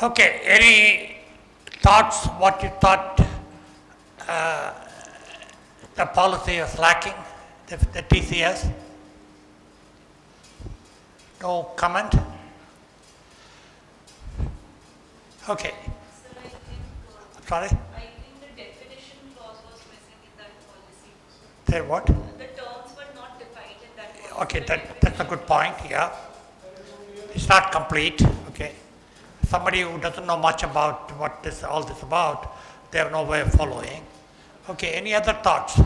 Okay, any thoughts what you thought the policy is lacking, the TCS? No comment? Okay. Sir, I think, Sorry? I think the definition clause was missing in that policy. Say what? The terms were not defined in that policy. Okay, The that's a good point, definition yeah. It's not complete, okay. Somebody who doesn't know much about what this all this about, they have no way of following. Okay, any other thoughts?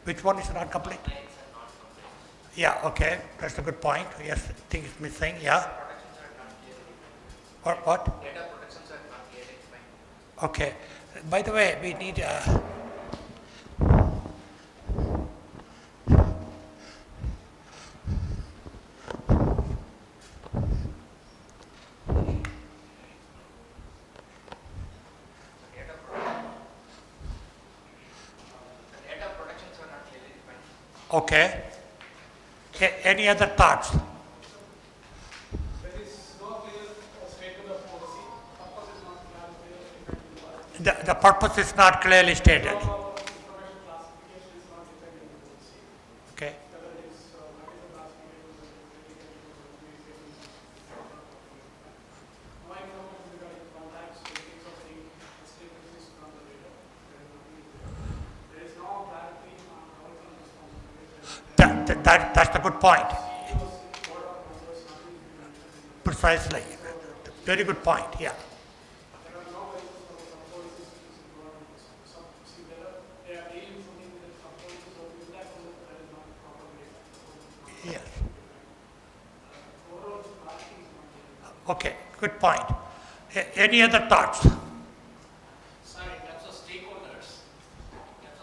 Which one is not complete? Yeah, okay, that's a good point. Yes, I think it's missing, yeah. What? Data protections are not clearly defined. Okay. By the way, we need The data protections are not clearly defined. okay. Any other thoughts? There is no clear statement of policy. Purpose is not clear. The purpose is not clearly stated. Information classification is not defined in the policy. Okay. Whether it is what is the classification of the no information regarding contacts, ratings of any statements is from the data. There is no clarity on how it is responsibility. That's the good point. Precisely. Very good point, yeah. There are no ways for some policies to involved in this. Some see whether they are dealing something with some policies or with that is not properly. Yes. Overall clarity is not there. Okay, good point. Any other thoughts? Sir, in terms of stakeholders, 10,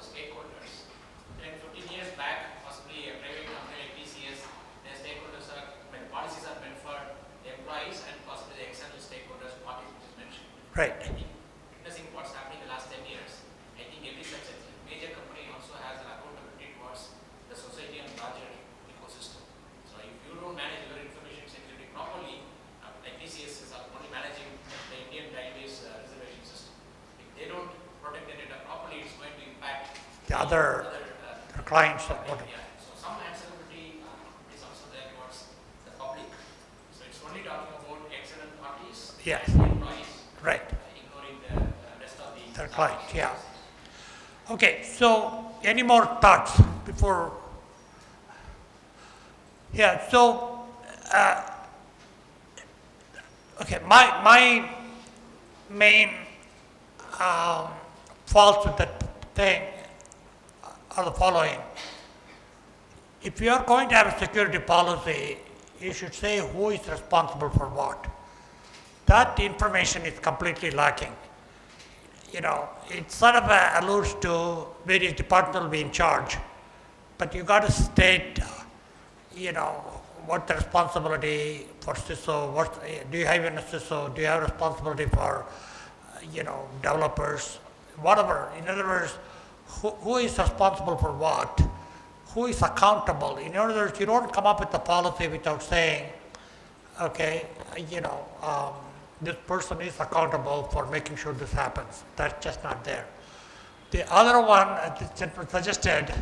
15 years back, possibly a private company like TCS, their stakeholders are, when policies are meant for the employees and possibly the external stakeholders, parties which is mentioned. Right. I think witnessing what's happening in the last 10 years, I think every such a major company also has an accountability towards the society and larger ecosystem. So if you don't manage your information security properly, like TCS is only managing the Indian database reservation system. If they don't protect the data properly, it's going to impact The other clients. yeah. So some answerability is also there towards the public. So it's only talking about external parties Yes. and employees, Right. ignoring the rest of the The clients, yeah. Okay, so any more thoughts before? Yeah, so, okay, my main faults with that thing are the following. If you are going to have a security policy, you should say who is responsible for what. That information is completely lacking. You know, it sort of alludes to various departments will be in charge, but you got to state, you know, what the responsibility for CISO, do you have a CISO, do you have responsibility for, you know, developers, whatever. In other words, who is responsible for what? Who is accountable? In other words, you don't come up with a policy without saying, okay, you know, this person is accountable for making sure this happens. That's just not there. The other one, the gentleman suggested,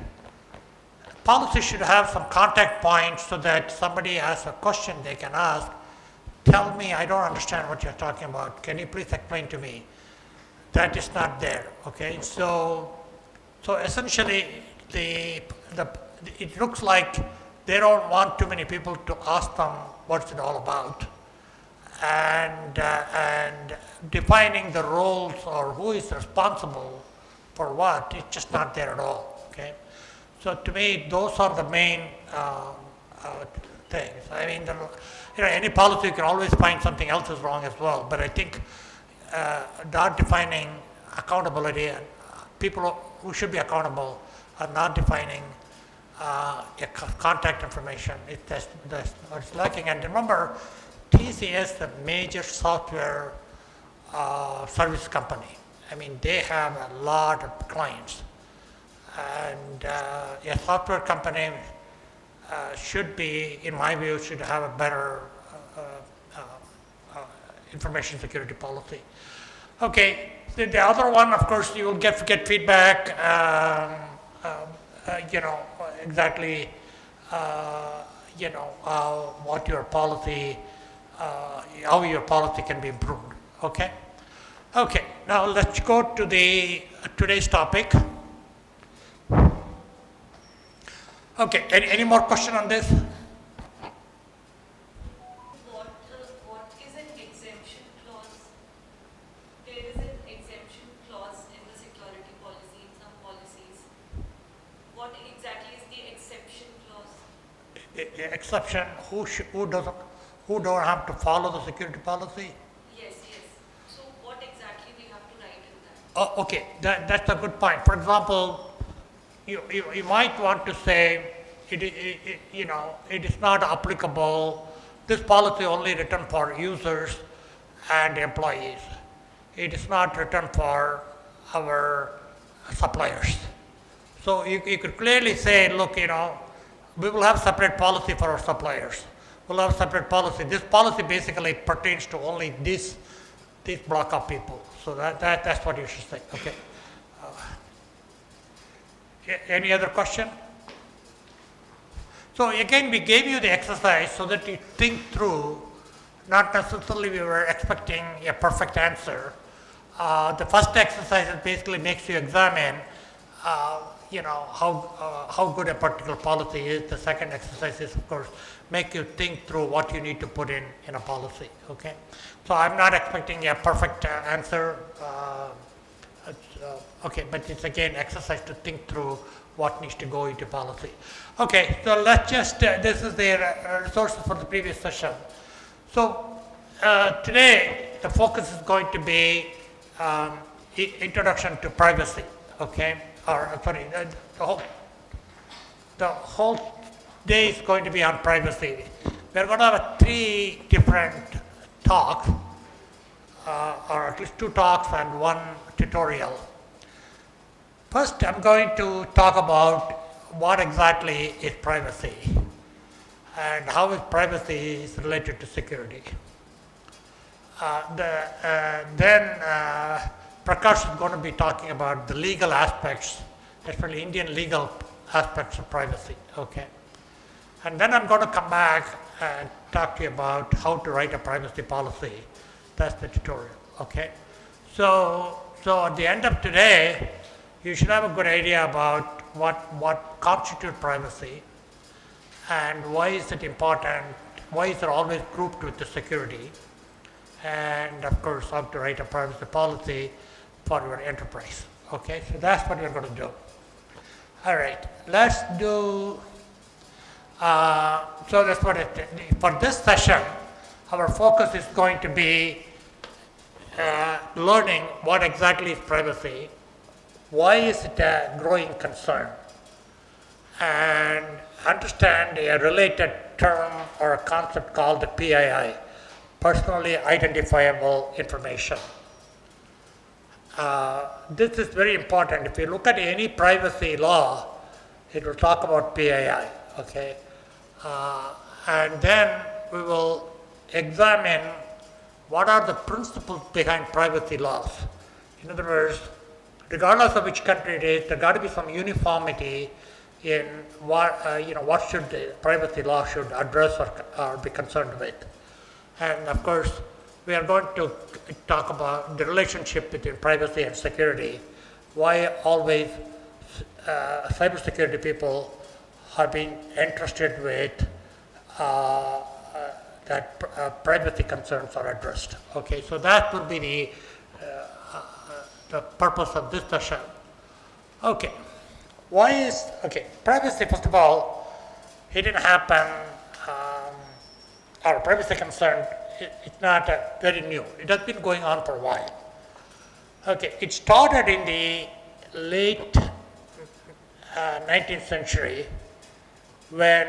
policy should have some contact points so that somebody asks a question they can ask, tell me, I don't understand what you're talking about. Can you please explain to me? That is not there, okay? So essentially, it looks like they don't want too many people to ask them what's it all about. And defining the roles or who is responsible for what is just not there at all, okay? So to me, those are the main things. I mean, you know, any policy you can always find something else is wrong as well, but I think not defining accountability and people who should be accountable are not defining contact information. That's what's lacking. And remember, TCS is a major software service company. I mean, they have a lot of clients. And a software company should be, in my view, should have a better information security policy. Okay, the other one, of course, you will get feedback, exactly, what your policy, how your policy can be improved, okay? Okay, now let's go to the today's topic. Okay, any more question on this? What is an exemption clause? There is an exemption clause in the security policy, in some policies. What exactly is the exception clause? Exception, who don't have to follow the security policy? Yes. So what exactly we have to write in that? Oh, okay, that's a good point. For example, you might want to say, it is not applicable, this policy only written for users and employees. It is not written for our suppliers. So you could clearly say, look, we will have separate policy for our suppliers. We'll have separate policy. This policy basically pertains to only this block of people. So that's what you should say, okay? Any other question? So again, we gave you the exercise so that you think through, not necessarily we were expecting a perfect answer. The first exercise basically makes you examine, how good a particular policy is. The second exercise is, of course, make you think through what you need to put in a policy, okay? So I'm not expecting a perfect answer, okay, but it's again exercise to think through what needs to go into policy. Okay, so let's just, this is the resources for the previous session. So today the focus is going to be introduction to privacy, okay? Or sorry, the whole day is going to be on privacy. We're going to have 3 different talks, or at least 2 talks and 1 tutorial. First, I'm going to talk about what exactly is privacy and how is privacy is related to security. Then Prakash is going to be talking about the legal aspects, especially Indian legal aspects of privacy, okay? And then I'm going to come back and talk to you about how to write a privacy policy. That's the tutorial, okay? So at the end of today, you should have a good idea about what constitutes privacy and why is it important, why is it always grouped with the security, and of course how to write a privacy policy for your enterprise, okay? So that's what we're going to do. All right, let's do, so that's what for this session, our focus is going to be learning what exactly is privacy, why is it a growing concern, and understand a related term or a concept called the PII, personally identifiable information. This is very important. If you look at any privacy law, it will talk about PII, okay? And then we will examine what are the principles behind privacy laws. In other words, regardless of which country it is, there got to be some uniformity in what what should the privacy law should address or be concerned with. And of course, we are going to talk about the relationship between privacy and security, why always cybersecurity people have been interested with that privacy concerns are addressed. Okay, so that will be the purpose of this session. Okay, privacy, first of all, it didn't happen, or privacy concern, it's not very new. It has been going on for a while. Okay, it started in the late 19th century when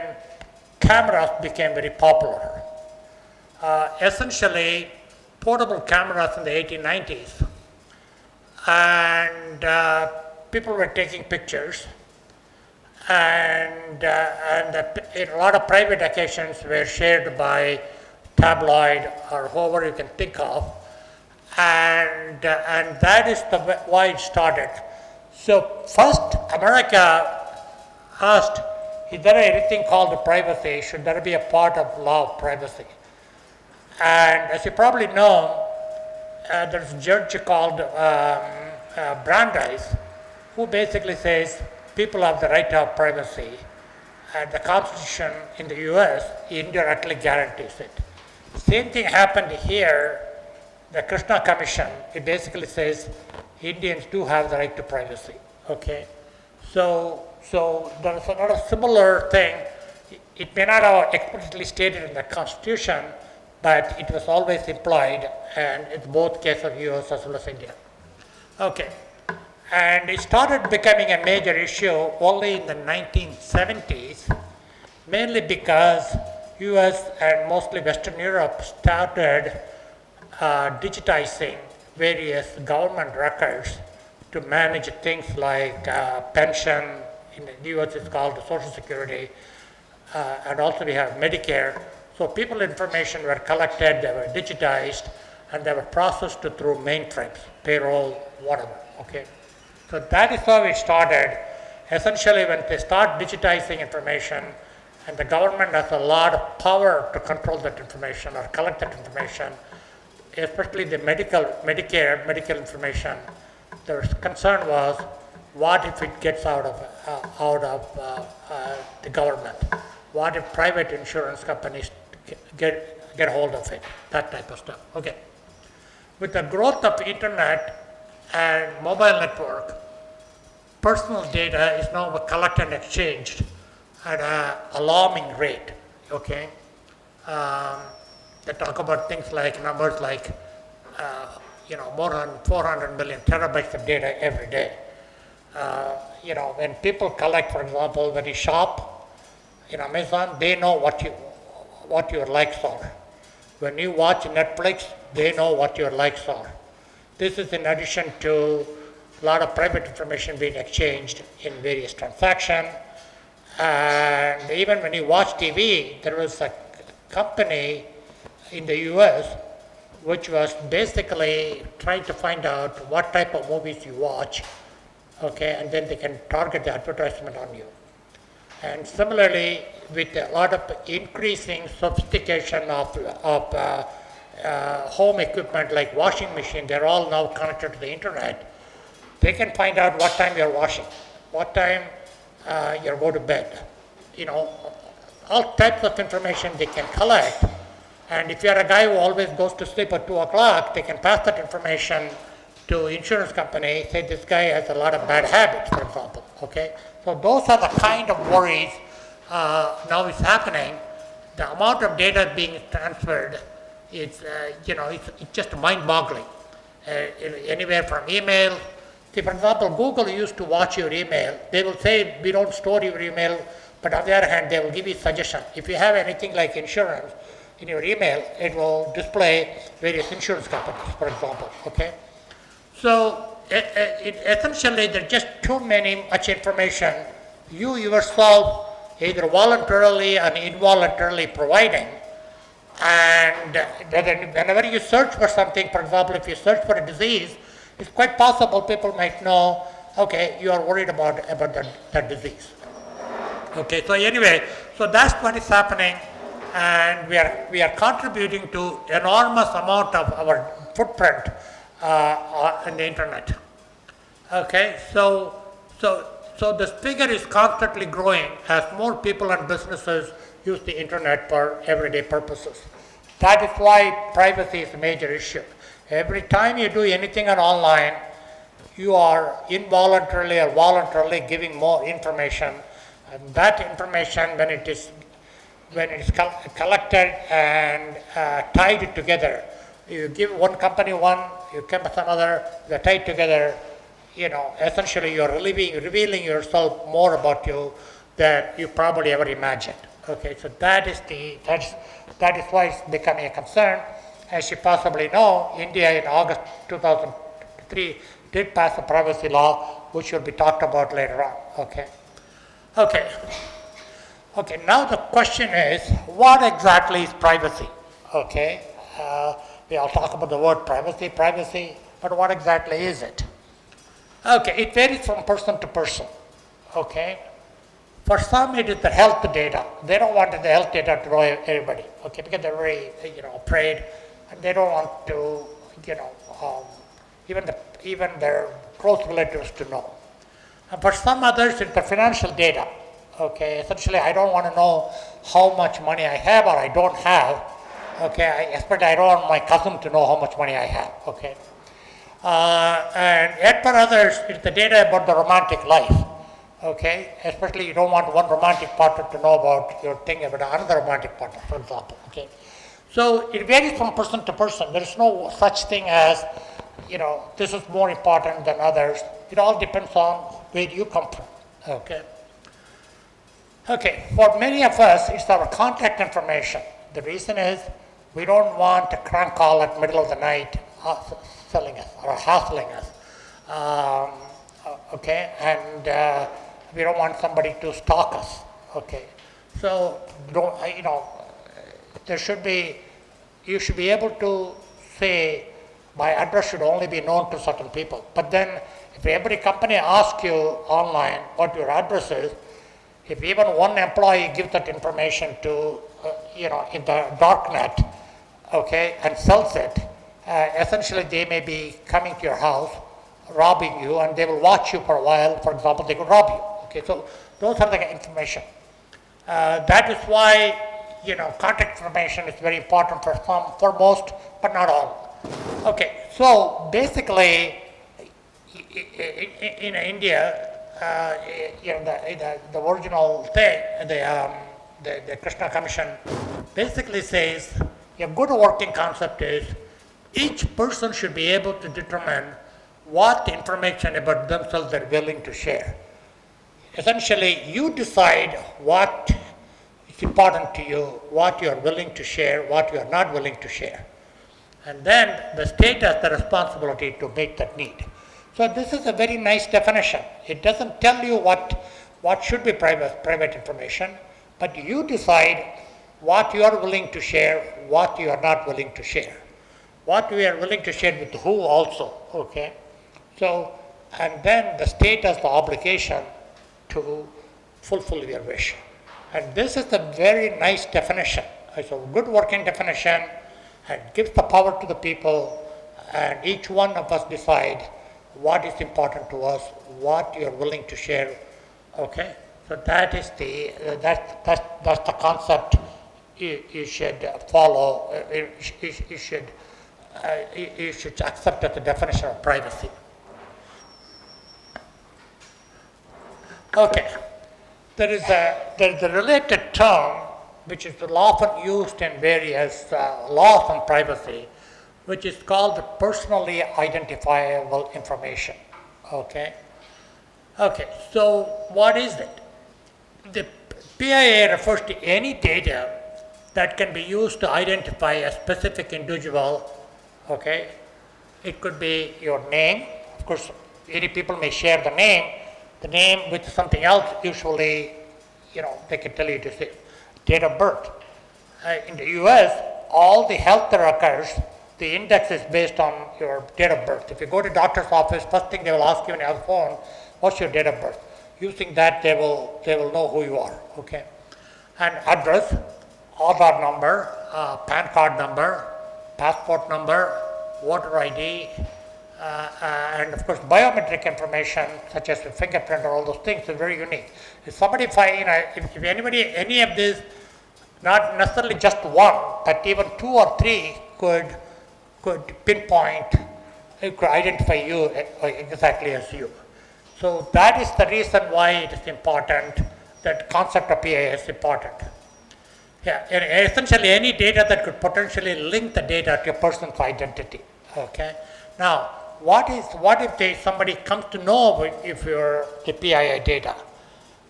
cameras became very popular. Essentially, portable cameras in the 1890s, and people were taking pictures, and a lot of private occasions were shared by tabloid or whoever you can think of, and that is why it started. So first, America asked, is there anything called privacy? Should there be a part of law of privacy? And as you probably know, there's a judge called Brandeis, who basically says people have the right to have privacy, and the Constitution in the US indirectly guarantees it. Same thing happened here. The Krishna Commission, it basically says Indians do have the right to privacy. Okay, so there's another similar thing. It may not have explicitly stated in the Constitution, but it was always implied, and it's both case of US as well as India. Okay, and it started becoming a major issue only in the 1970s, mainly because US and mostly Western Europe started digitizing various government records to manage things like pension. In the US it's called Social Security, and also we have Medicare. So people information were collected, they were digitized, and they were processed through mainframes, payroll, whatever, okay? So that is how it started. Essentially, when they start digitizing information, and the government has a lot of power to control that information or collect that information, especially the Medicare medical information, the concern was, what if it gets out of the government? What if private insurance companies get hold of it? That type of stuff. Okay. With the growth of internet and mobile network, personal data is now collected and exchanged at an alarming rate. Okay. They talk about things like numbers like, more than 400 million terabytes of data every day. When people collect, for example, when you shop in Amazon, they know what your likes are. When you watch Netflix, they know what your likes are. This is in addition to a lot of private information being exchanged in various transactions. And even when you watch TV, there was a company in the US which was basically trying to find out what type of movies you watch, okay, and then they can target the advertisement on you. And similarly, with a lot of increasing sophistication of home equipment like washing machine, they're all now connected to the internet. They can find out what time you're washing, what time you're going to bed. All types of information they can collect. And if you're a guy who always goes to sleep at 2 o'clock, they can pass that information to insurance company, say this guy has a lot of bad habits, for example, okay? So those are the kind of worries now is happening. The amount of data being transferred is, it's just mind-boggling. Anywhere from email. See, for example, Google used to watch your email. They will say, we don't store your email, but on the other hand, they will give you suggestion. If you have anything like insurance in your email, it will display various insurance companies, for example, okay? So essentially, there's just too much information you yourself either voluntarily or involuntarily providing. And whenever you search for something, for example, if you search for a disease, it's quite possible people might know, okay, you are worried about that disease. Okay, so anyway, so that's what is happening, and we are contributing to enormous amount of our footprint in the internet. Okay, so this figure is constantly growing as more people and businesses use the internet for everyday purposes. That is why privacy is a major issue. Every time you do anything online, you are involuntarily or voluntarily giving more information, and that information, when it is collected and tied together, you give one company one, you come with another, they're tied together. Essentially you're revealing yourself more about you than you probably ever imagined. Okay, so that is why it's becoming a concern. As you possibly know, India in August 2003 did pass a privacy law, which will be talked about later on. Okay. Now the question is, what exactly is privacy? okay? We all talk about the word privacy, but what exactly is it? Okay, it varies from person to person, okay? For some, it is the health data. They don't want the health data to know everybody, okay? Because they're very, afraid, and they don't want to, even their close relatives to know. And for some others, it's the financial data, okay? Essentially, I don't want to know how much money I have or I don't have, okay? Especially, I don't want my cousin to know how much money I have, okay? And yet for others, it's the data about the romantic life, okay? Especially, you don't want one romantic partner to know about your thing about another romantic partner, for example, okay? So it varies from person to person. There is no such thing as, this is more important than others. It all depends on where you come from, okay? Okay, for many of us, it's our contact information. The reason is we don't want a crank call at middle of the night selling us or hassling us, okay? And we don't want somebody to stalk us, okay? So, you should be able to say, my address should only be known to certain people. But then, if every company asks you online what your address is, if even one employee gives that information to, in the dark net, okay, and sells it, essentially they may be coming to your house, robbing you, and they will watch you for a while. For example, they could rob you. Okay, so those are the information. That is why, contact information is very important for some, for most, but not all. Okay, so basically, in India, the original thing, the Krishna Commission basically says a good working concept is each person should be able to determine what information about themselves they're willing to share. Essentially, you decide what is important to you, what you are willing to share, what you are not willing to share. And then the state has the responsibility to meet that need. So this is a very nice definition. It doesn't tell you what should be private information, but you decide what you are willing to share, what you are not willing to share. What we are willing to share with who also, okay? So, and then the state has the obligation to fulfill your wish. And this is a very nice definition. It's a good working definition and gives the power to the people, and each one of us decide what is important to us, what you're willing to share, okay? So that is that's the concept you should follow, you should accept as the definition of privacy. Okay, there is a related term which is often used in various laws on privacy, which is called the personally identifiable information, okay? Okay, so what is it? The PIA refers to any data that can be used to identify a specific individual, okay? It could be your name. Of course, many people may share the name with something else, usually, they can tell you to say date of birth. In the US, all the health records, the index is based on your date of birth. If you go to doctor's office, first thing they will ask you on your phone, what's your date of birth? Using that, they will know who you are, okay? And address, Aadhaar number, PAN card number, passport number, voter ID, and of course biometric information such as the fingerprint or all those things is very unique. If somebody if any of these, not necessarily just one, but even 2 or 3 could pinpoint, it could identify you exactly as you. So that is the reason why it is important, that concept of PIA is important. Yeah, and essentially any data that could potentially link the data to a person's identity, okay? Now, what if somebody comes to know if you're the PII data?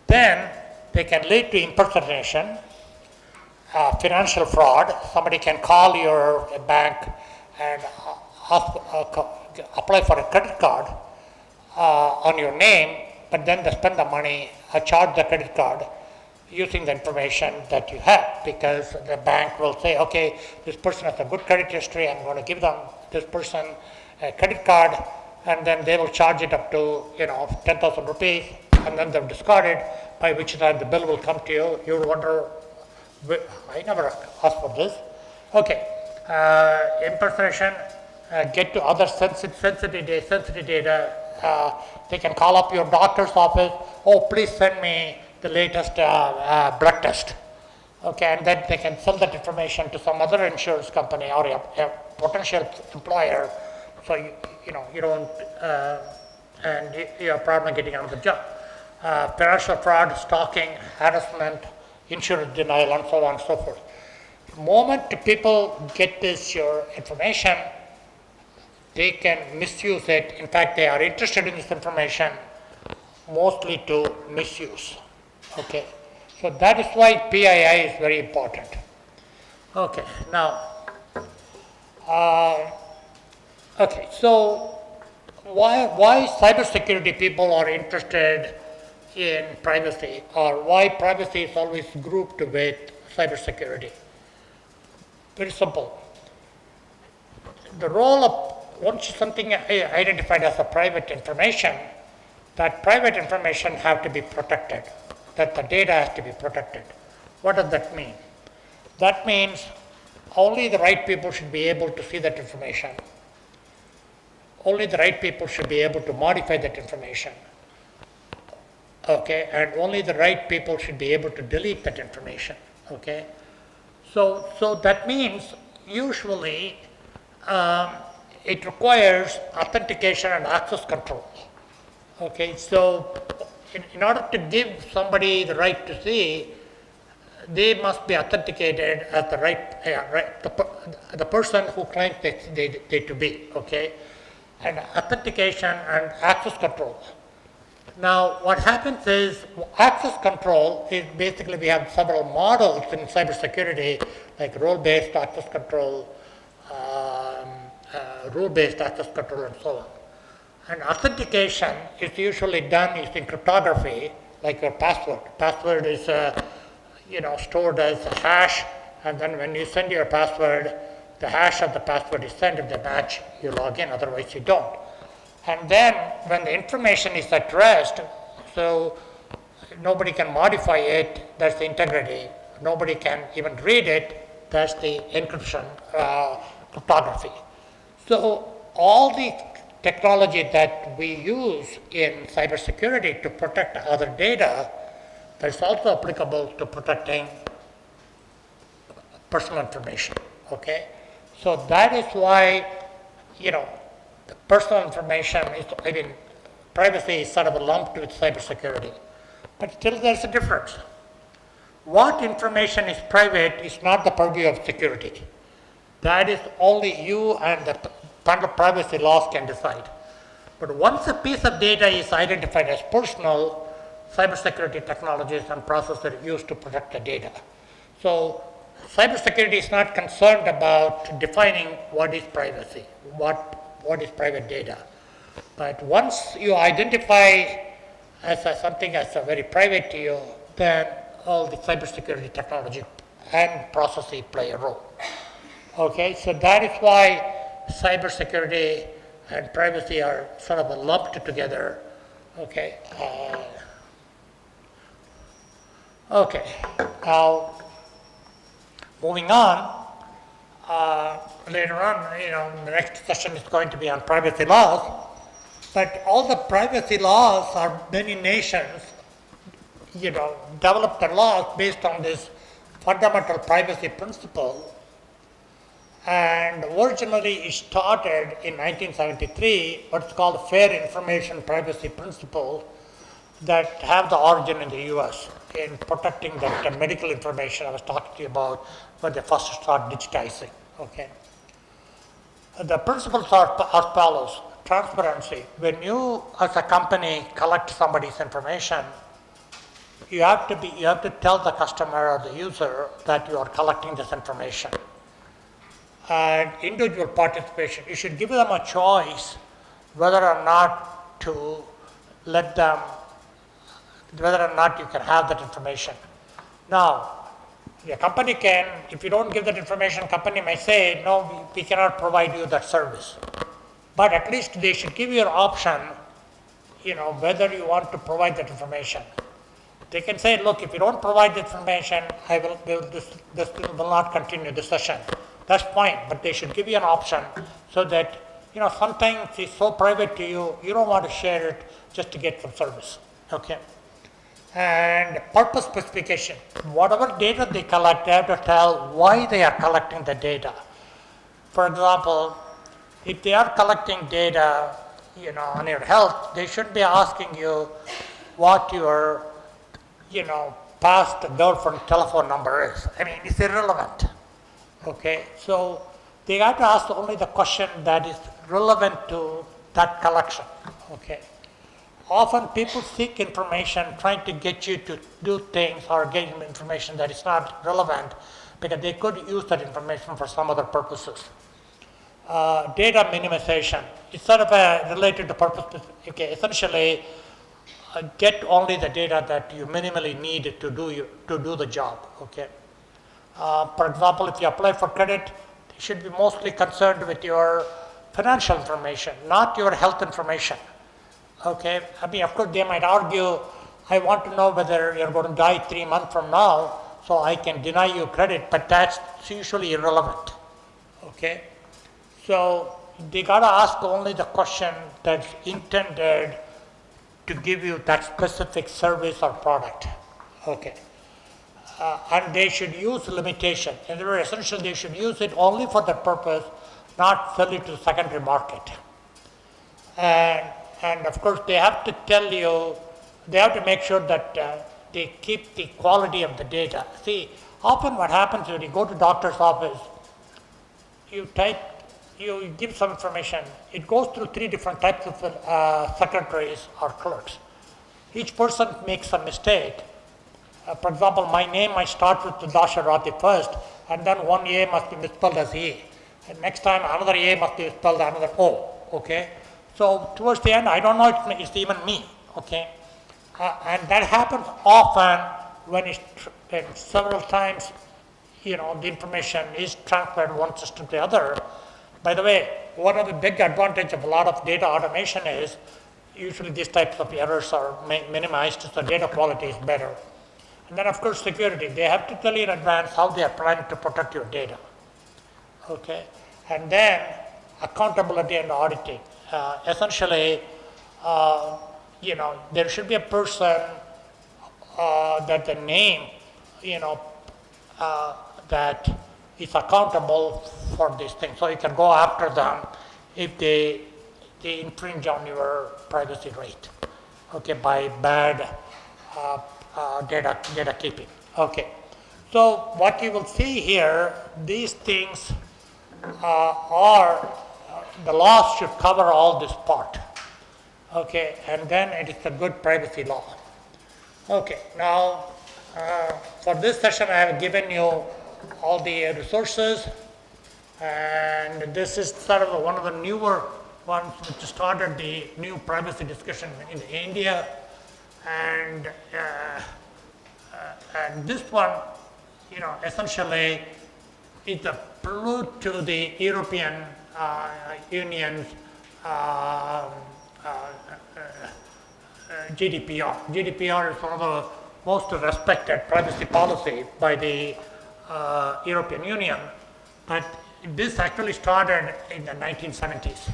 Then they can lead to impersonation, financial fraud. Somebody can call your bank and apply for a credit card on your name, but then they spend the money, charge the credit card, using the information that you have, because the bank will say, okay, this person has a good credit history, I'm going to give them this person a credit card, and then they will charge it up to 10,000 rupees, and then they'll discard it, by which time the bill will come to you. You will wonder, I never asked for this. Okay, impersonation, get to other sensitive data. They can call up your doctor's office, oh, please send me the latest blood test. Okay, and then they can sell that information to some other insurance company or a potential employer. So you don't, and you have a problem getting another job. Financial fraud, stalking, harassment, insurance denial, and so on and so forth. The moment people get your information, they can misuse it. In fact, they are interested in this information mostly to misuse. Okay, so that is why PII is very important. Okay, now, okay, so why cybersecurity people are interested in privacy, or why privacy is always grouped with cybersecurity? Very simple. The role of, once something identified as a private information, that private information have to be protected, that the data has to be protected. What does that mean? That means only the right people should be able to see that information. Only the right people should be able to modify that information. Okay, and only the right people should be able to delete that information. Okay, so that means usually it requires authentication and access control. Okay, so in order to give somebody the right to see, they must be authenticated as the the person who claims they to be. Okay, and authentication and access control. Now, what happens is access control is basically, we have several models in cybersecurity, like role-based access control, rule-based access control, and so on. And authentication is usually done using cryptography, like your password. Password is stored as a hash, and then when you send your password, the hash of the password is sent. If they match, you log in, otherwise you don't. And then when the information is at rest, so nobody can modify it, that's the integrity. Nobody can even read it, that's the encryption, cryptography. So all the technology that we use in cybersecurity to protect other data, that's also applicable to protecting personal information. Okay, so that is why the personal information is, privacy is sort of lumped with cybersecurity. But still there's a difference. What information is private is not the purview of security. That is only you and the privacy laws can decide. But once a piece of data is identified as personal, cybersecurity technologies and processes are used to protect the data. So cybersecurity is not concerned about defining what is privacy, what is private data. But once you identify as something as a very private to you, then all the cybersecurity technology and processes play a role. Okay, so that is why cybersecurity and privacy are sort of lumped together. Okay. Okay. Now, moving on. Later on, the next session is going to be on privacy laws. But all the privacy laws, are many nations, developed their laws based on this fundamental privacy principle. And originally it started in 1973, what's called Fair Information Privacy Principle, that have the origin in the US in protecting the medical information I was talking to you about when they first started digitizing. Okay. The principles are as follows. Transparency. When you, as a company, collect somebody's information, you have to tell the customer or the user that you are collecting this information. And individual participation. You should give them a choice whether or not to let them, whether or not you can have that information. Now, the company can, if you don't give that information, company may say, no, we cannot provide you that service. But at least they should give you an option, whether you want to provide that information. They can say, look, if you don't provide the information, this will not continue the session. That's fine, but they should give you an option so that, sometimes it's so private to you, you don't want to share it just to get some service, okay? And purpose specification. Whatever data they collect, they have to tell why they are collecting the data. For example, if they are collecting data, on your health, they should be asking you what your, past girlfriend telephone number is. I mean, it's irrelevant. Okay, so they have to ask only the question that is relevant to that collection. Okay. Often people seek information trying to get you to do things or get information that is not relevant because they could use that information for some other purposes. Data minimization. It's sort of related to purpose. Okay, essentially, get only the data that you minimally need to do the job. Okay. For example, if you apply for credit, you should be mostly concerned with your financial information, not your health information. Okay, I mean, of course, they might argue, I want to know whether you're going to die 3 months from now, so I can deny you credit, but that's usually irrelevant. Okay, so they got to ask only the question that's intended to give you that specific service or product. Okay, and they should use limitation. In other words, essentially, they should use it only for that purpose, not sell it to the secondary market. And of course, they have to tell you, they have to make sure that they keep the quality of the data. See, often what happens when you go to doctor's office, you give some information, it goes through 3 different types of secretaries or clerks. Each person makes a mistake. For example, my name might start with the Dasarathy first, and then one A must be misspelled as E. And next time another A must be spelled another O, okay? So towards the end, I don't know if it's even me, okay? And that happens often when several times, the information is transferred one system to the other. By the way, one of the big advantage of a lot of data automation is usually these types of errors are minimized, so data quality is better. And then of course security, they have to tell you in advance how they are planning to protect your data, okay? And then accountability and auditing. Essentially, there should be a person that the name, that is accountable for these things. So you can go after them if they infringe on your privacy right, okay, by bad data keeping. Okay. So what you will see here, these things the laws should cover all this part. Okay, and then it is a good privacy law. Okay, now for this session I have given you all the resources, and this is sort of one of the newer ones which started the new privacy discussion in India, and this one, essentially is a prelude to the European Union's GDPR. GDPR is one of the most respected privacy policy by the European Union, but this actually started in the 1970s.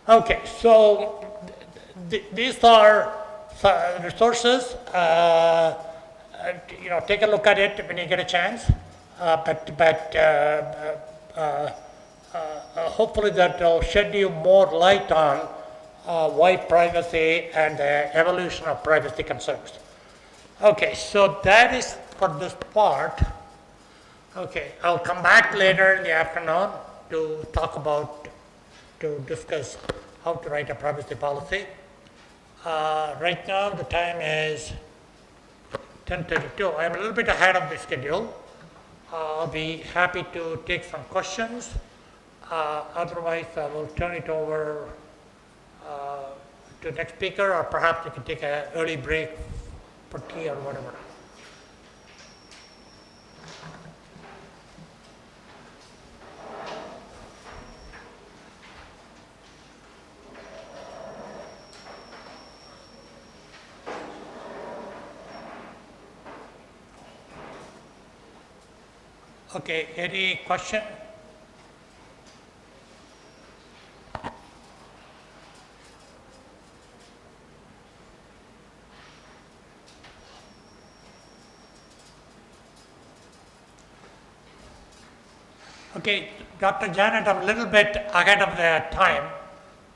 Okay, so these are resources. Take a look at it when you get a chance. Hopefully that will shed you more light on why privacy and the evolution of privacy concerns. Okay, so that is for this part. Okay, I'll come back later in the afternoon to discuss how to write a privacy policy. Right now the time is 10:32. I'm a little bit ahead of the schedule. I'll be happy to take some questions. Otherwise, I will turn it over to the next speaker, or perhaps we can take an early break for tea or whatever. Okay, any question? Okay, Dr. Janet, I'm a little bit ahead of the time,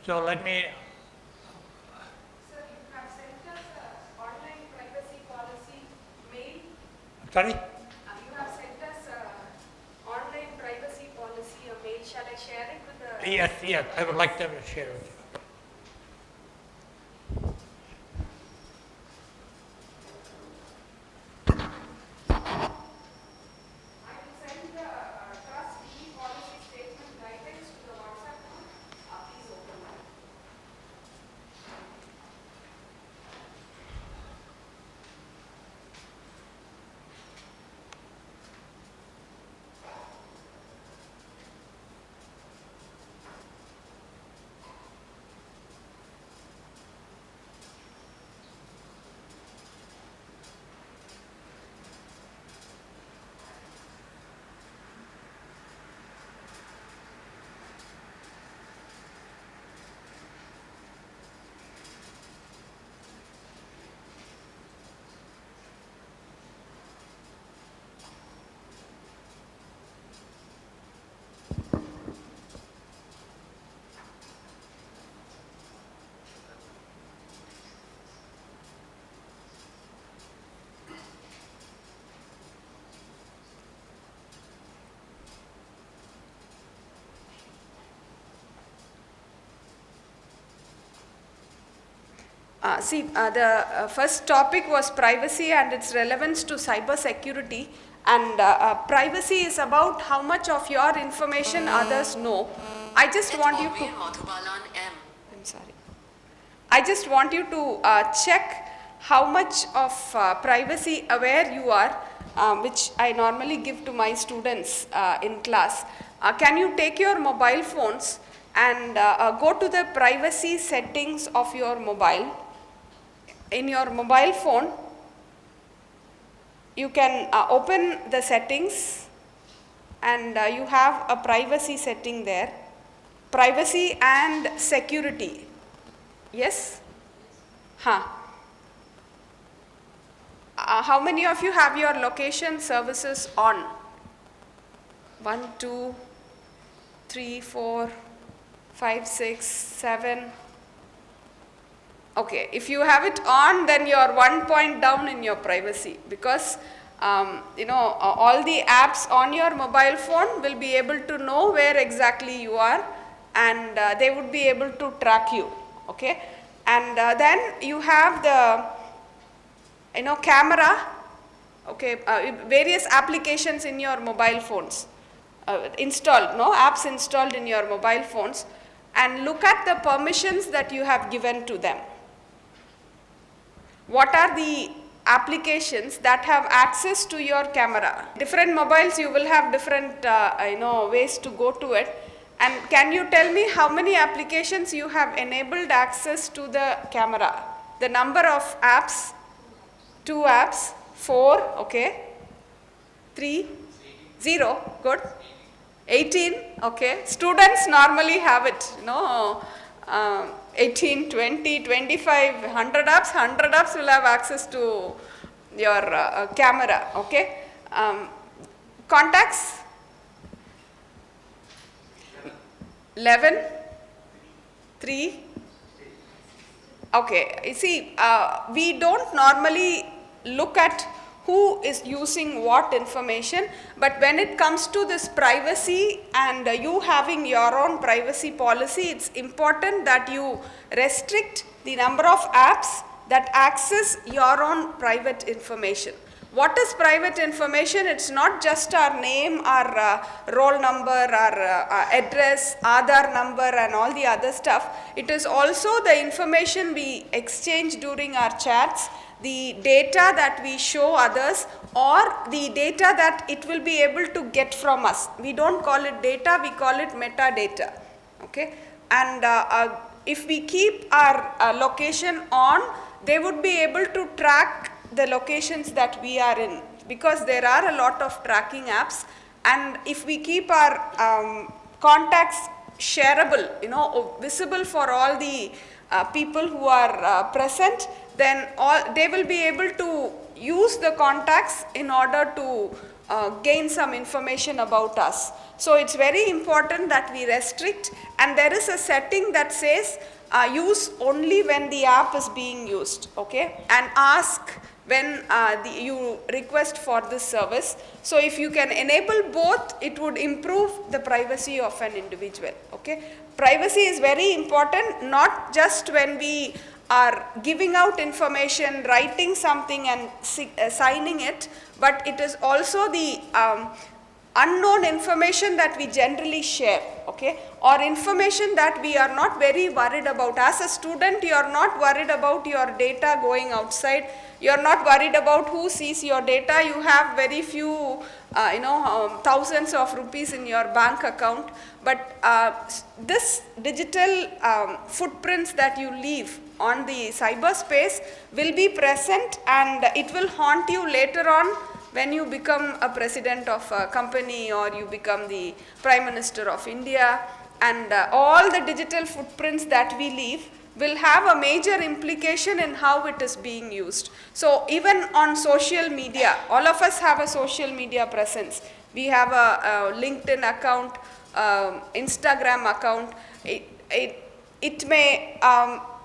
so let me, Sir, you have sent us an online privacy policy mail. sorry? You have sent us an online privacy policy a mail. Shall I share it with the? Yes, I would like to share with you. I will send the trust policy statement guidelines to the WhatsApp group. Please open that. The first topic was privacy and its relevance to cybersecurity. And privacy is about how much of your information others know. I just want you to. I'm sorry. I just want you to check how much of privacy aware you are, which I normally give to my students in class. Can you take your mobile phones and go to the privacy settings of your mobile? In your mobile phone, you can open the settings and you have a privacy setting there. Privacy and security. Yes? How many of you have your location services on? 1, 2, 3, 4, 5, 6, 7. Okay, if you have it on, then you are 1 point down in your privacy, because all the apps on your mobile phone will be able to know where exactly you are, and they would be able to track you. Okay, and then you have the camera. Okay, various applications in your mobile phones installed, apps installed in your mobile phones, and look at the permissions that you have given to them. What are the applications that have access to your camera? Different mobiles, you will have different ways to go to it. And can you tell me how many applications you have enabled access to the camera? The number of apps? 2 apps, 4, okay. 3, 0, good. 18, okay. Students normally have it, 18, 20, 25, 100 apps will have access to your camera, okay. Contacts? 11, 3, okay. You see, we don't normally look at who is using what information, but when it comes to this privacy and you having your own privacy policy, it's important that you restrict the number of apps that access your own private information. What is private information? It's not just our name, our roll number, our address, Aadhaar number and all the other stuff. It is also the information we exchange during our chats, the data that we show others, or the data that it will be able to get from us. We don't call it data, we call it metadata. Okay? And if we keep our location on, they would be able to track the locations that we are in, because there are a lot of tracking apps, and if we keep our contacts shareable, visible for all the people who are present, then they will be able to use the contacts in order to gain some information about us. So it's very important that we restrict, and there is a setting that says use only when the app is being used, okay, and ask when you request for this service. So if you can enable both, it would improve the privacy of an individual, okay. Privacy is very important, not just when we are giving out information, writing something and signing it, but it is also the unknown information that we generally share, okay, or information that we are not very worried about. As a student, you are not worried about your data going outside, you are not worried about who sees your data, you have very few thousands of rupees in your bank account, but this digital footprints that you leave on the cyberspace will be present, and it will haunt you later on when you become a president of a company or you become the Prime Minister of India, and all the digital footprints that we leave will have a major implication in how it is being used. So even on social media, all of us have a social media presence. We have a LinkedIn account, Instagram account. It may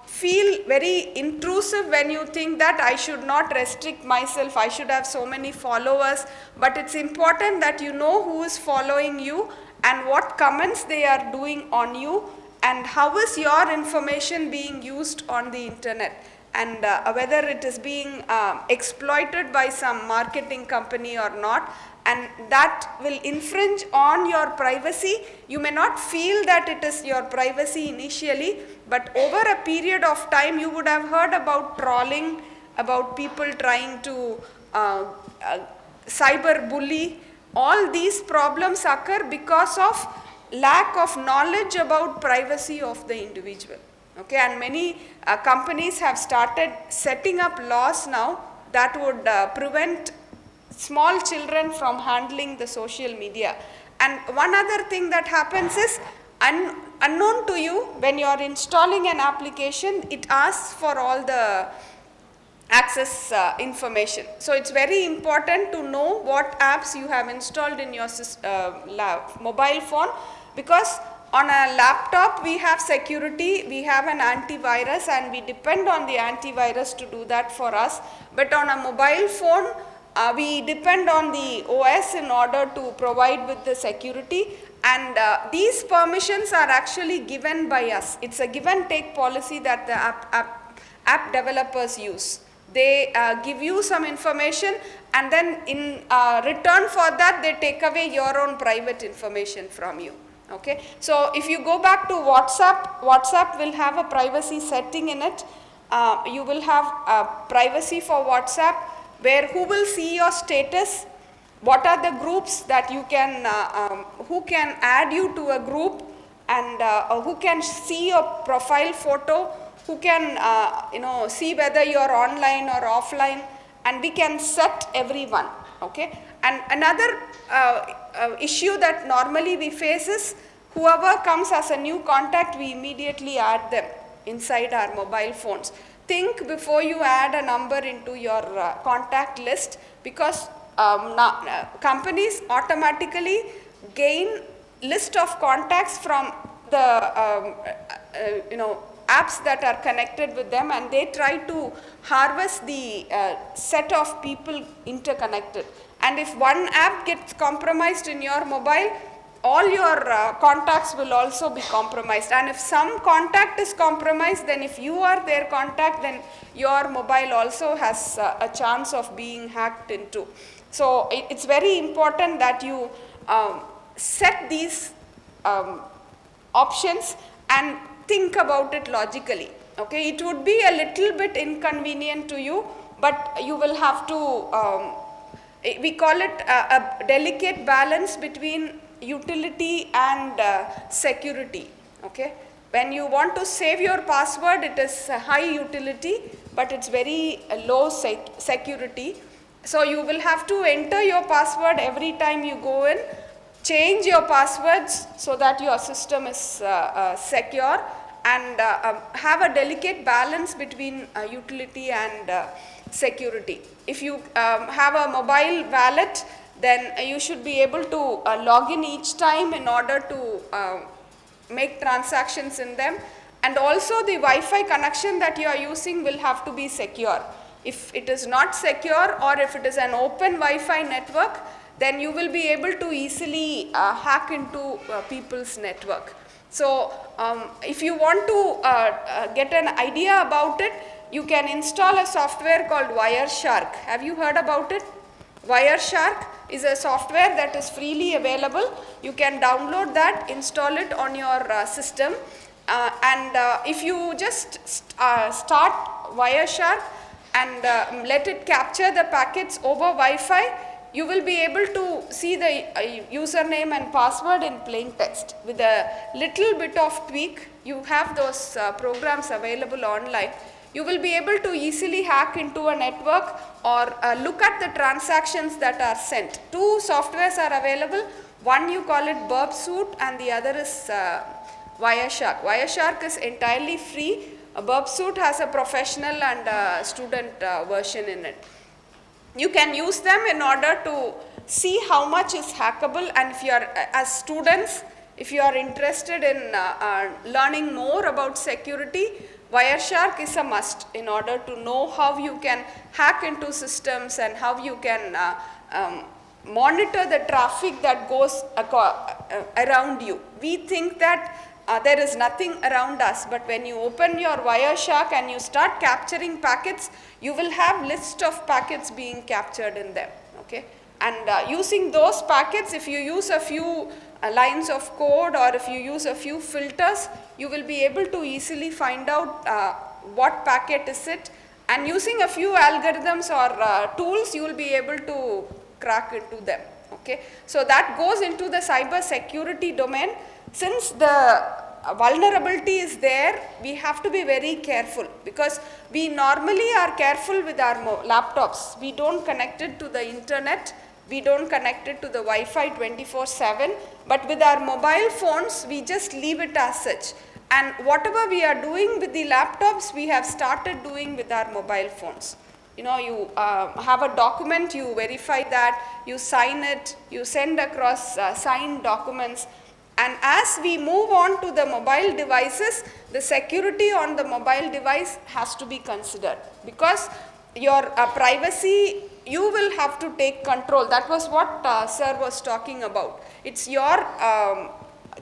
feel very intrusive when you think that I should not restrict myself, I should have so many followers, but it's important that you know who is following you and what comments they are doing on you, and how is your information being used on the internet, and whether it is being exploited by some marketing company or not, and that will infringe on your privacy. You may not feel that it is your privacy initially, but over a period of time you would have heard about trolling, about people trying to cyber bully. All these problems occur because of lack of knowledge about privacy of the individual, okay, and many companies have started setting up laws now that would prevent small children from handling the social media. And one other thing that happens is, unknown to you, when you are installing an application, it asks for all the access information. So it's very important to know what apps you have installed in your mobile phone, because on a laptop we have security, we have an antivirus, and we depend on the antivirus to do that for us. But on a mobile phone, we depend on the OS in order to provide with the security, and these permissions are actually given by us. It's a give and take policy that the app developers use. They give you some information, and then in return for that they take away your own private information from you, okay. So if you go back to WhatsApp will have a privacy setting in it. You will have privacy for WhatsApp, where who will see your status, what are the groups that you can, who can add you to a group, and who can see your profile photo, who can see whether you are online or offline, and we can set everyone, okay. And another issue that normally we face is, whoever comes as a new contact, we immediately add them inside our mobile phones. Think before you add a number into your contact list, because companies automatically gain list of contacts from the apps that are connected with them, and they try to harvest the set of people interconnected. And if one app gets compromised in your mobile, all your contacts will also be compromised. And if some contact is compromised, then if you are their contact, then your mobile also has a chance of being hacked into. So it's very important that you set these options and think about it logically, okay. It would be a little bit inconvenient to you, but you will have to, we call it a delicate balance between utility and security, okay. When you want to save your password, it is high utility, but it's very low security. So you will have to enter your password every time you go in, change your passwords so that your system is secure, and have a delicate balance between utility and security. If you have a mobile wallet, then you should be able to log in each time in order to make transactions in them, and also the Wi-Fi connection that you are using will have to be secure. If it is not secure, or if it is an open Wi-Fi network, then you will be able to easily hack into people's network. So if you want to get an idea about it, you can install a software called Wireshark. Have you heard about it? Wireshark is a software that is freely available. You can download that, install it on your system, and if you just start Wireshark and let it capture the packets over Wi-Fi, you will be able to see the username and password in plain text. With a little bit of tweak, you have those programs available online. You will be able to easily hack into a network or look at the transactions that are sent. Two softwares are available. One you call it Burpsuit, and the other is Wireshark. Wireshark is entirely free. Burpsuit has a professional and student version in it. You can use them in order to see how much is hackable, and if you are, as students, if you are interested in learning more about security, Wireshark is a must in order to know how you can hack into systems and how you can monitor the traffic that goes around you. We think that there is nothing around us, but when you open your Wireshark and you start capturing packets, you will have list of packets being captured in them, okay? And using those packets, if you use a few lines of code, or if you use a few filters, you will be able to easily find out what packet is it, and using a few algorithms or tools, you will be able to crack into them, okay? So that goes into the cyber security domain. Since the vulnerability is there, we have to be very careful, because we normally are careful with our laptops. We don't connect it to the internet, we don't connect it to the Wi-Fi 24/7, but with our mobile phones, we just leave it as such. And whatever we are doing with the laptops, we have started doing with our mobile phones. You know, you have a document, you verify that, you sign it, you send across signed documents. And as we move on to the mobile devices, the security on the mobile device has to be considered, because your privacy, you will have to take control. That was what sir was talking about. It's your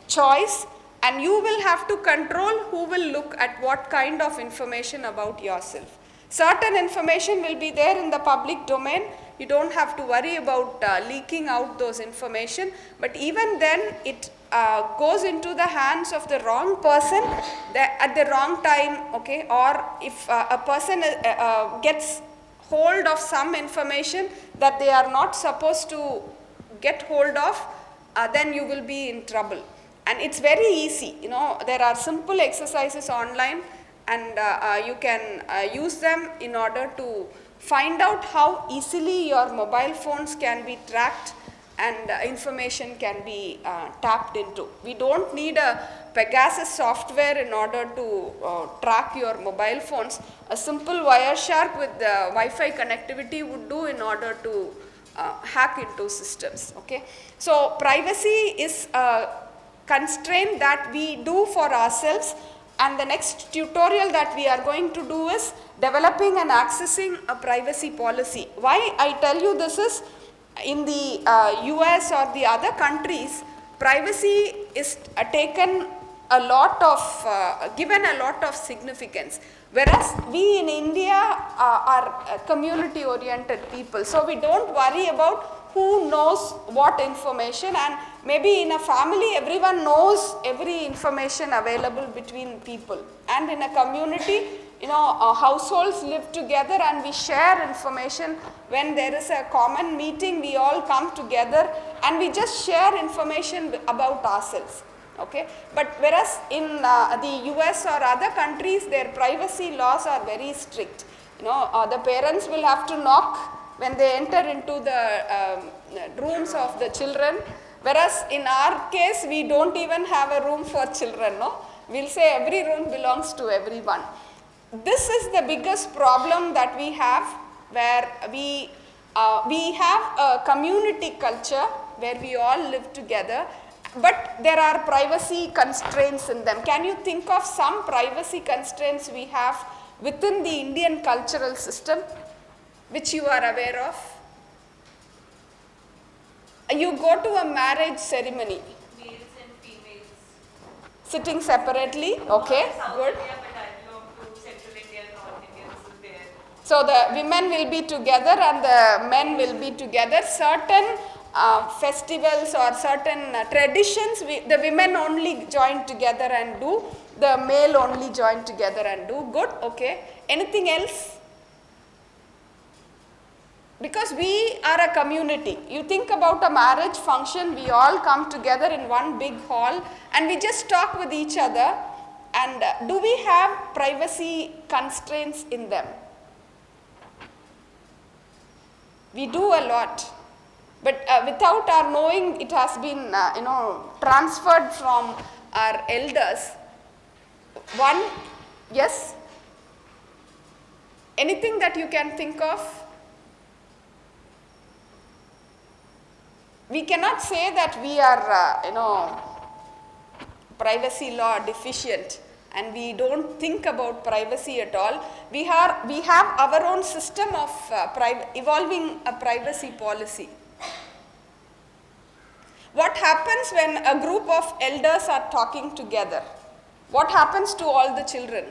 choice, and you will have to control who will look at what kind of information about yourself. Certain information will be there in the public domain. You don't have to worry about leaking out those information, but even then it goes into the hands of the wrong person at the wrong time, okay? Or if a person gets hold of some information that they are not supposed to get hold of, then you will be in trouble. And it's very easy, you know, there are simple exercises online, and you can use them in order to find out how easily your mobile phones can be tracked and information can be tapped into. We don't need a Pegasus software in order to track your mobile phones. A simple Wireshark with Wi-Fi connectivity would do in order to hack into systems, okay? So privacy is a constraint that we do for ourselves, and the next tutorial that we are going to do is developing and accessing a privacy policy. Why I tell you this is, in the US or the other countries, privacy is taken a lot of, given a lot of significance. Whereas we in India are community oriented people. So we don't worry about who knows what information, and maybe in a family everyone knows every information available between people. And in a community, you know, households live together and we share information. When there is a common meeting, we all come together and we just share information about ourselves, okay? But whereas in the US or other countries, their privacy laws are very strict. You know, the parents will have to knock when they enter into the rooms of the children. Whereas in our case, we don't even have a room for children, no? We'll say every room belongs to everyone. This is the biggest problem that we have, where we have a community culture where we all live together, but there are privacy constraints in them. Can you think of some privacy constraints we have within the Indian cultural system, which you are aware of? You go to a marriage ceremony. Males and females. Sitting separately, okay, South good. India, but I belong to Central India, North India, so there. So the women will be together and the men will be together. Certain festivals or certain traditions, the women only join together and do, the male only join together and do. Good, okay. Anything else? Because we are a community. You think about a marriage function, we all come together in one big hall and we just talk with each other. And do we have privacy constraints in them? We do a lot. But without our knowing, it has been transferred from our elders. One, yes? Anything that you can think of? We cannot say that we are, privacy law deficient and we don't think about privacy at all. We have our own system of evolving a privacy policy. What happens when a group of elders are talking together? What happens to all the children?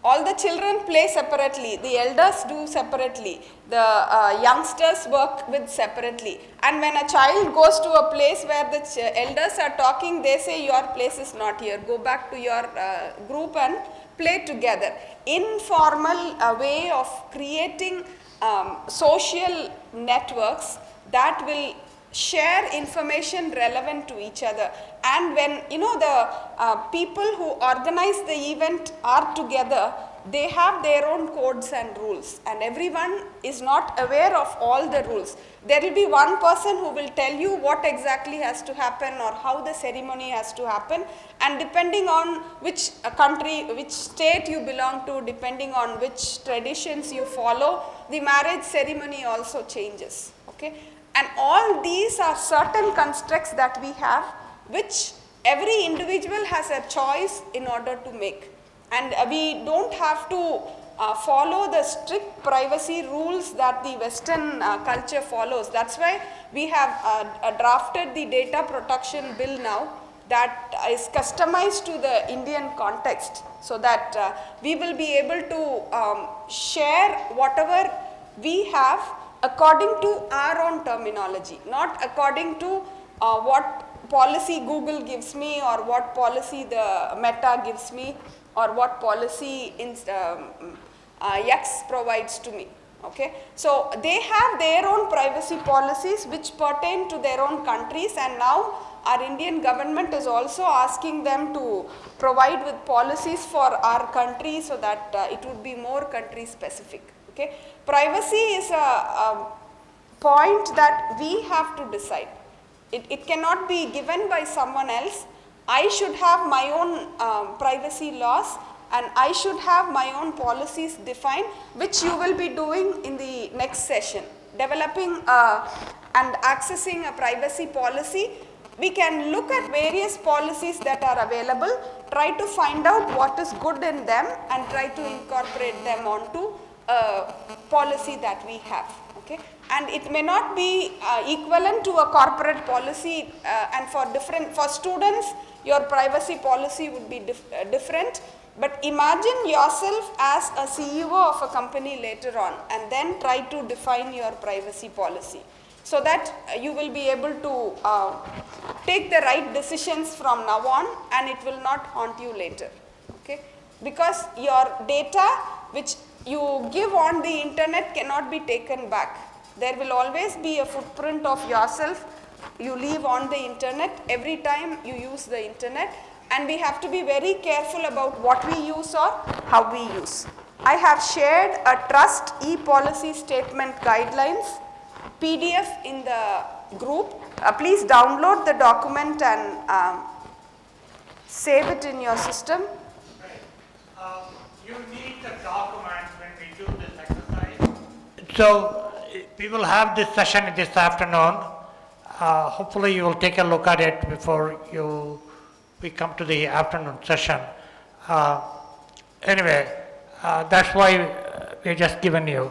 All the children play separately, the elders do separately, the youngsters work with separately. And when a child goes to a place where the elders are talking, they say your place is not here, go back to your group and play together. Informal way of creating social networks that will share information relevant to each other. And when the people who organize the event are together, they have their own codes and rules, and everyone is not aware of all the rules. There will be one person who will tell you what exactly has to happen or how the ceremony has to happen, and depending on which country, which state you belong to, depending on which traditions you follow, the marriage ceremony also changes. Okay? And all these are certain constructs that we have, which every individual has a choice in order to make. And we don't have to follow the strict privacy rules that the Western culture follows. That's why we have drafted the data protection bill now that is customized to the Indian context, so that we will be able to share whatever we have according to our own terminology, not according to what policy Google gives me or what policy the Meta gives me or what policy X provides to me. Okay? So they have their own privacy policies which pertain to their own countries, and now our Indian government is also asking them to provide with policies for our country so that it would be more country specific. Okay? Privacy is a point that we have to decide. It cannot be given by someone else. I should have my own privacy laws, and I should have my own policies defined, which you will be doing in the next session. Developing and accessing a privacy policy, we can look at various policies that are available, try to find out what is good in them and try to incorporate them onto a policy that we have. Okay? And it may not be equivalent to a corporate policy, and for students your privacy policy would be different. But imagine yourself as a CEO of a company later on, and then try to define your privacy policy, so that you will be able to take the right decisions from now on, and it will not haunt you later. Okay? Because your data which you give on the internet cannot be taken back. There will always be a footprint of yourself you leave on the internet every time you use the internet, and we have to be very careful about what we use or how we use. I have shared a trust e-policy statement guidelines PDF in the group. Please download the document and save it in your system. You need the document when we do this exercise. So we will have this session this afternoon. Hopefully you will take a look at it before we come to the afternoon session. Anyway, that's why we're just given you.